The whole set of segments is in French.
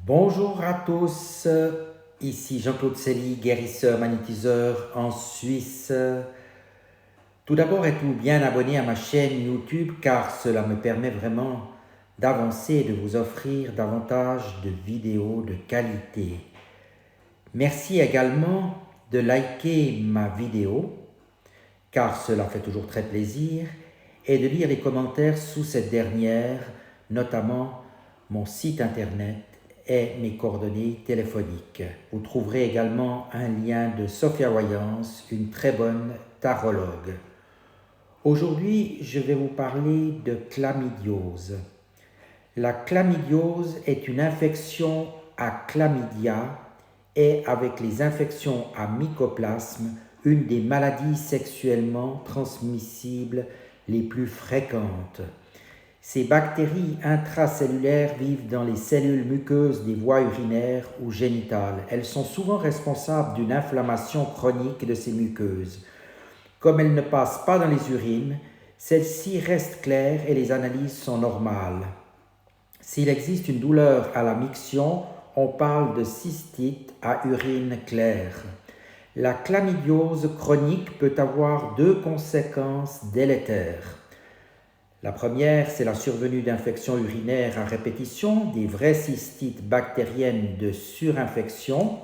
Bonjour à tous, ici Jean-Claude Sely, guérisseur, magnétiseur en Suisse. Tout d'abord, êtes-vous bien abonné à ma chaîne YouTube car cela me permet vraiment d'avancer et de vous offrir davantage de vidéos de qualité. Merci également de liker ma vidéo car cela fait toujours très plaisir et de lire les commentaires sous cette dernière, notamment mon site internet et mes coordonnées téléphoniques. Vous trouverez également un lien de Sophia Voyance, une très bonne tarologue. Aujourd'hui, je vais vous parler de chlamydiose. La chlamydiose est une infection à chlamydia et avec les infections à mycoplasme, une des maladies sexuellement transmissibles les plus fréquentes. Ces bactéries intracellulaires vivent dans les cellules muqueuses des voies urinaires ou génitales. Elles sont souvent responsables d'une inflammation chronique de ces muqueuses. Comme elles ne passent pas dans les urines, celles-ci restent claires et les analyses sont normales. S'il existe une douleur à la miction, on parle de cystite à urine claire. La chlamydiose chronique peut avoir deux conséquences délétères. La première, c'est la survenue d'infections urinaires à répétition, des vraies cystites bactériennes de surinfection.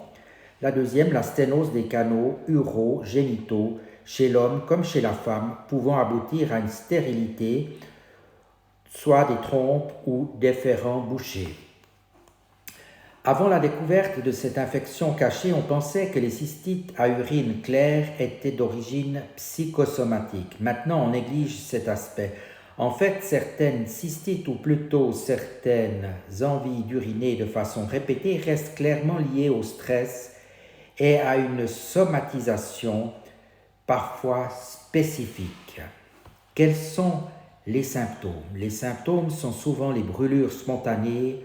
La deuxième, la sténose des canaux urogénitaux, chez l'homme comme chez la femme, pouvant aboutir à une stérilité, soit des trompes ou déférents bouchés. Avant la découverte de cette infection cachée, on pensait que les cystites à urine claire étaient d'origine psychosomatique. Maintenant, on néglige cet aspect. En fait, certaines cystites, ou plutôt certaines envies d'uriner de façon répétée, restent clairement liées au stress et à une somatisation parfois spécifique. Quels sont les symptômes? Les symptômes sont souvent les brûlures spontanées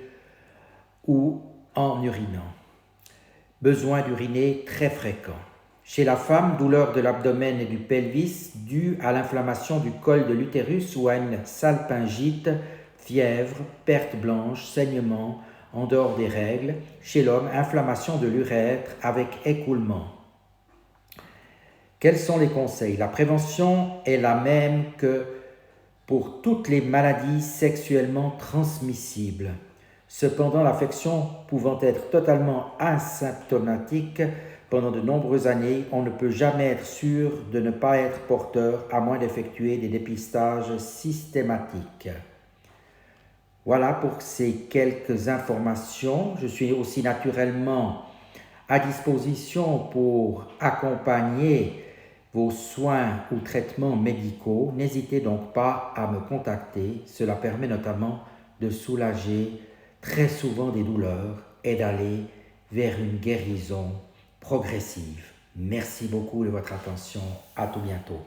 ou en urinant. Besoin d'uriner très fréquent. Chez la femme, douleur de l'abdomen et du pelvis due à l'inflammation du col de l'utérus ou à une salpingite, fièvre, perte blanche, saignement en dehors des règles. Chez l'homme, inflammation de l'urètre avec écoulement. Quels sont les conseils? La prévention est la même que pour toutes les maladies sexuellement transmissibles. Cependant, l'affection pouvant être totalement asymptomatique pendant de nombreuses années, on ne peut jamais être sûr de ne pas être porteur à moins d'effectuer des dépistages systématiques. Voilà pour ces quelques informations. Je suis aussi naturellement à disposition pour accompagner vos soins ou traitements médicaux. N'hésitez donc pas à me contacter. Cela permet notamment de soulager très souvent des douleurs et d'aller vers une guérison progressive. Merci beaucoup de votre attention. À tout bientôt.